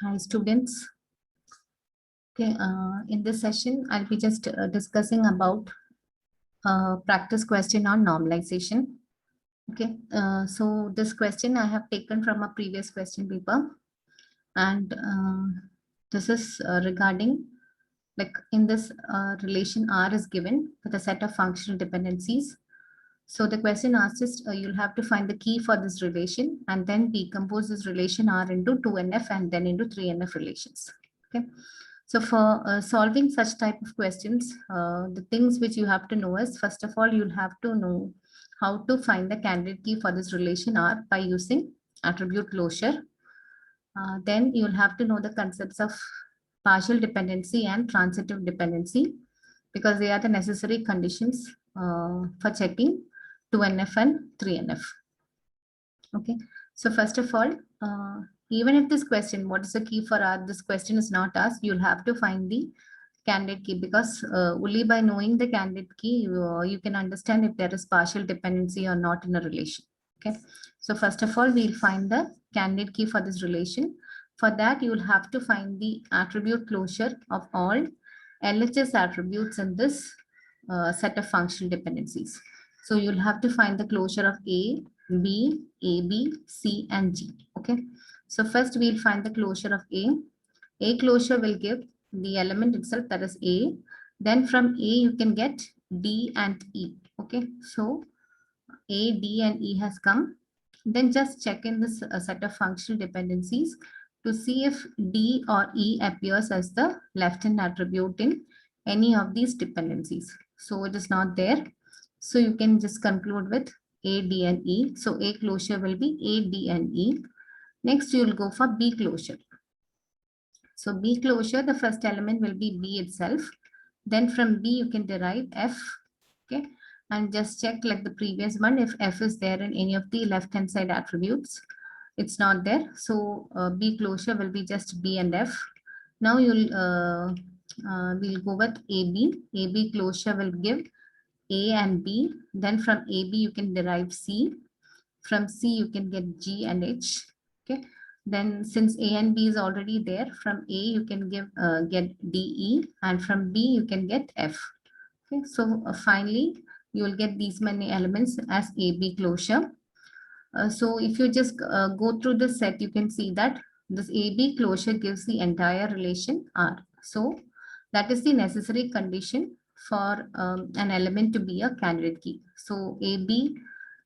Hi, students. Okay, in this session, I'll be just discussing about practice question on normalization. Okay, so this question I have taken from a previous question paper, and this is regarding like in this relation R is given with a set of functional dependencies. So the question asks is you'll have to find the key for this relation and then decompose this relation R into 2NF and then into 3NF relations. Okay. So for solving such type of questions, the things which you have to know is, first of all, you'll have to know how to find the candidate key for this relation R by using attribute closure. Then you'll have to know the concepts of partial dependency and transitive dependency because they are the necessary conditions for checking 2NF and 3NF. Okay, so first of all, even if this question, what is the key for R, this question is not asked, you'll have to find the candidate key because only by knowing the candidate key, you can understand if there is partial dependency or not in a relation. Okay, so first of all, we'll find the candidate key for this relation. For that, you'll have to find the attribute closure of all LHS attributes in this set of functional dependencies. So you'll have to find the closure of A, B, AB, C, and G. Okay. So first we'll find the closure of A. A closure will give the element itself, that is A. Then from A you can get D and E. Okay. So A, D, and E has come. Then just check in this set of functional dependencies to see if D or E appears as the left-hand attribute in any of these dependencies. So it is not there. So you can just conclude with A, D, and E. So A closure will be A, D, and E. Next, you will go for B closure. So B closure, the first element will be B itself. Then from B, you can derive F. Okay. And just check like the previous one, if F is there in any of the left-hand side attributes. It's not there. So B closure will be just B and F. Now we'll go with AB. AB closure will give A and B. Then from AB, you can derive C. From C, you can get G and H. Okay. Then since A and B is already there, from A, you can get DE, and from B, you can get F. Okay. So finally, you will get these many elements as AB closure. So if you just go through the set, you can see that this AB closure gives the entire relation R. So that is the necessary condition for an element to be a candidate key. So AB,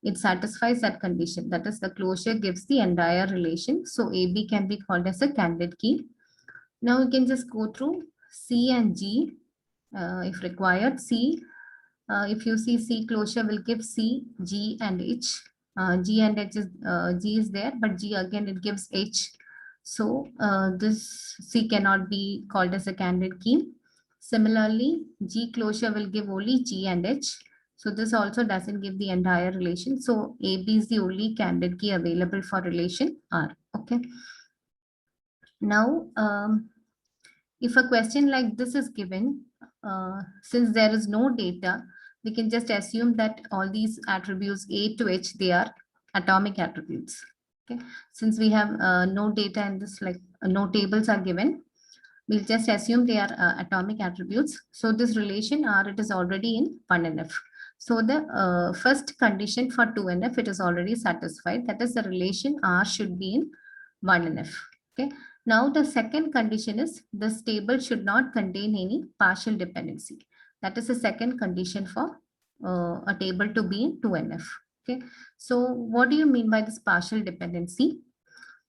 it satisfies that condition. That is, the closure gives the entire relation. So AB can be called as a candidate key. Now you can just go through C and G if required. C, if you see C closure will give C, G, and H. G and H is G is there, but G again it gives H. So this C cannot be called as a candidate key. Similarly, G closure will give only G and H. So this also doesn't give the entire relation. So AB is the only candidate key available for relation R. Okay. Now, if a question like this is given, since there is no data, we can just assume that all these attributes A to H, they are atomic attributes. Okay. Since we have no data in this, like no tables are given, we'll just assume they are atomic attributes. So this relation R, it is already in 1NF. So the first condition for 2NF, it is already satisfied. That is, the relation R should be in 1NF. Okay. Now the second condition is this table should not contain any partial dependency. That is the second condition for a table to be in 2NF. Okay. So what do you mean by this partial dependency?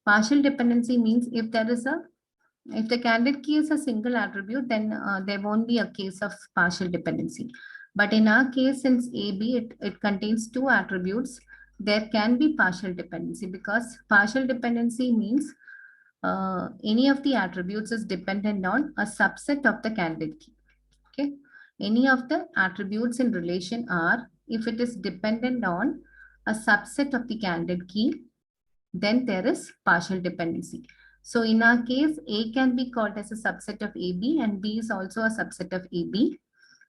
Partial dependency means if the candidate key is a single attribute, then there won't be a case of partial dependency. But in our case, since AB, it contains two attributes, there can be partial dependency because partial dependency means any of the attributes is dependent on a subset of the candidate key. Okay. Any of the attributes in relation R, if it is dependent on a subset of the candidate key, then there is partial dependency. So in our case, A can be called as a subset of AB and B is also a subset of AB.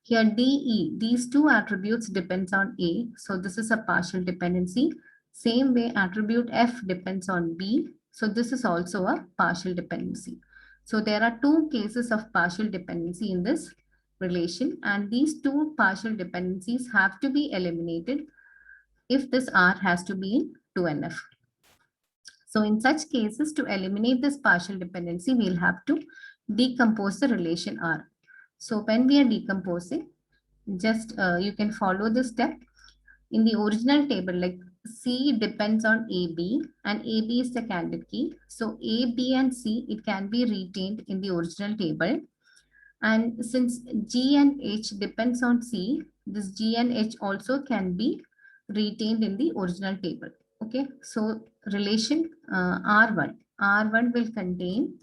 Here DE, these two attributes depends on A. So this is a partial dependency. Same way attribute F depends on B. So this is also a partial dependency. So there are two cases of partial dependency in this relation, and these two partial dependencies have to be eliminated if this R has to be in 2NF. So in such cases, to eliminate this partial dependency, we'll have to decompose the relation R. So when we are decomposing, just you can follow this step. In the original table, like C depends on AB and AB is the candidate key. So A, B and C, it can be retained in the original table. And since G and H depends on C, this G and H also can be retained in the original table. Okay, so relation R1 will contain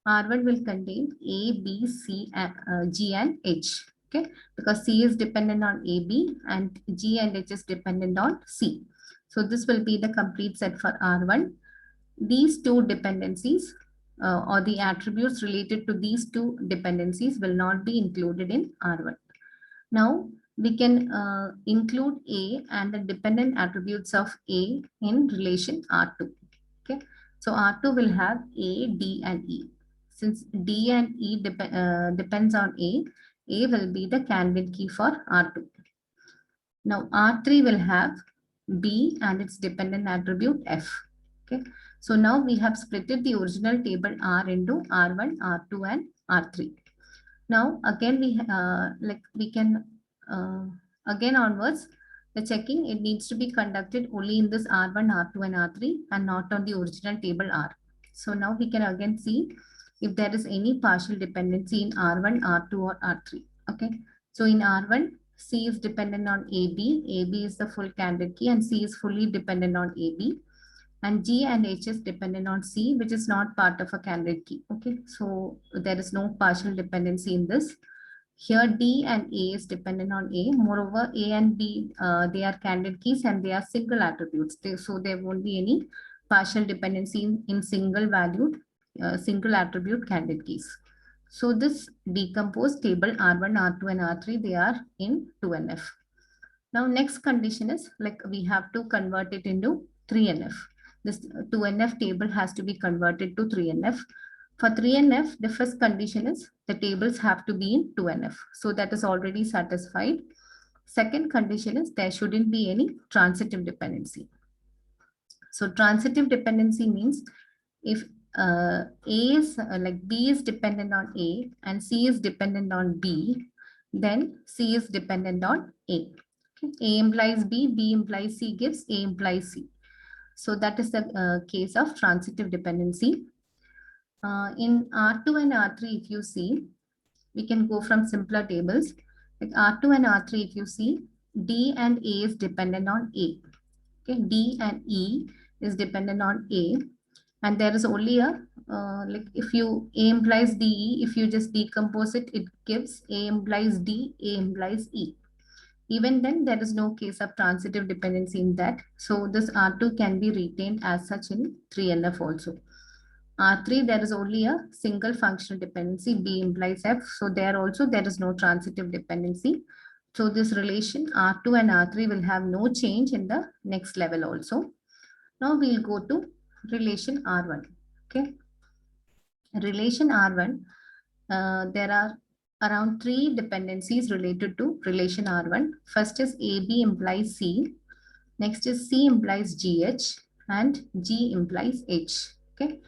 A, B, C, G and H. Okay, because C is dependent on AB and G and H is dependent on C. So this will be the complete set for R1. These two dependencies or the attributes related to these two dependencies will not be included in R1. Now we can include A and the dependent attributes of A in relation R2. Okay, so R2 will have A, D and E. Since D and E depends on A will be the candidate key for R2. Now R3 will have B and its dependent attribute F. Okay, so now we have splitted the original table R into R1, R2 and R3. Now again we can again onwards, the checking, it needs to be conducted only in this R1, R2 and R3 and not on the original table R. So now we can again see if there is any partial dependency in R1, R2 or R3. Okay, so in R1, C is dependent on AB, AB is the full candidate key and C is fully dependent on AB. And G and H is dependent on C, which is not part of a candidate key. Okay, so there is no partial dependency in this. Here D and A is dependent on A. Moreover, A and B, they are candidate keys and they are single attributes. So there won't be any partial dependency in single valued, single attribute candidate keys. So this decomposed table R1, R2 and R3, they are in 2NF. Now next condition is like we have to convert it into 3NF. This 2NF table has to be converted to 3NF. For 3NF, the first condition is the tables have to be in 2NF. So that is already satisfied. Second condition is there shouldn't be any transitive dependency. So transitive dependency means if A is like B is dependent on A and C is dependent on B, then C is dependent on A. Okay. A implies B, B implies C gives A implies C. So that is the case of transitive dependency. In R2 and R3, if you see, we can go from simpler tables. Like R2 and R3, if you see, D and A is dependent on A. Okay, D and E is dependent on A. And there is only a, like if you A implies DE, if you just decompose it, it gives A implies D, A implies E. Even then, there is no case of transitive dependency in that. So this R2 can be retained as such in 3NF also. R3, there is only a single functional dependency, B implies F. So there also, there is no transitive dependency. So this relation R2 and R3 will have no change in the next level also. Now we'll go to relation R1. Okay. Relation R1, there are around 3 dependencies related to relation R1. First is AB implies C. Next is C implies GH and G implies H. Okay.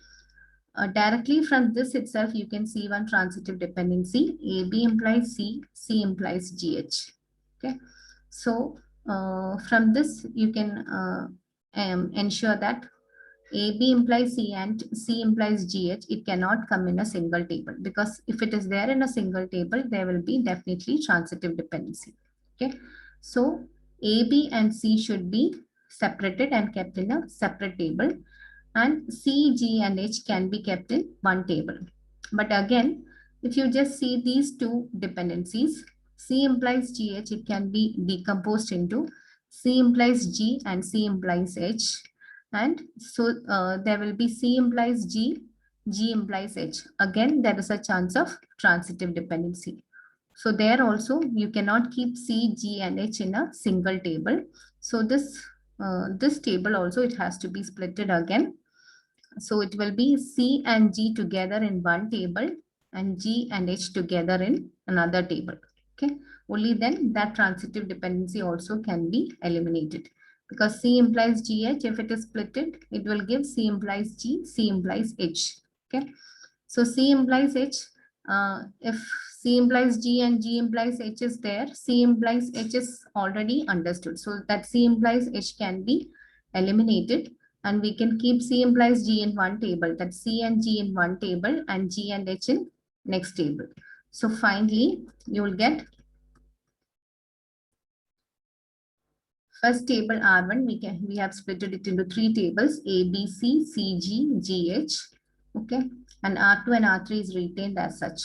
Directly from this itself, you can see one transitive dependency. AB implies C, C implies GH. Okay. So from this, you can ensure that AB implies C and C implies GH, it cannot come in a single table, because if it is there in a single table, there will be definitely transitive dependency. Okay, so AB and C should be separated and kept in a separate table, and C, G and H can be kept in one table. But again, if you just see these two dependencies, C implies GH, it can be decomposed into C implies G and C implies H. And so there will be C implies G, G implies H. Again, there is a chance of transitive dependency. So there also, you cannot keep C, G and H in a single table. So this this table also, it has to be splitted again. So it will be C and G together in one table and G and H together in another table. Okay, only then that transitive dependency also can be eliminated, because C implies GH. If it is splitted, it will give C implies G, C implies H. Okay, so C implies H. If C implies G and G implies H is there, C implies H is already understood. So that C implies H can be eliminated, and we can keep C implies G in one table, that C and G in one table and G and H in next table. So finally, you will get first table R1, we have split it into three tables, A, B, C, C, G, G, H. Okay, and R2 and R3 is retained as such.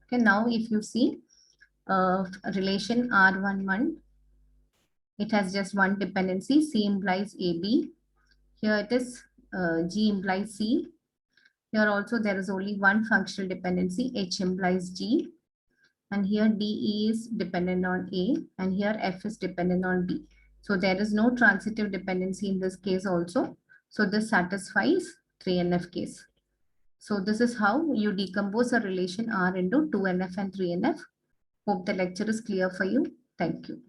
Okay, now if you see relation R11, it has just one dependency, C implies AB. Here it is G implies C. Here also there is only one functional dependency, H implies G. And here DE is dependent on A, and here F is dependent on B. So there is no transitive dependency in this case also. So this satisfies 3NF case. So this is how you decompose a relation R into 2NF and 3NF. Hope the lecture is clear for you. Thank you.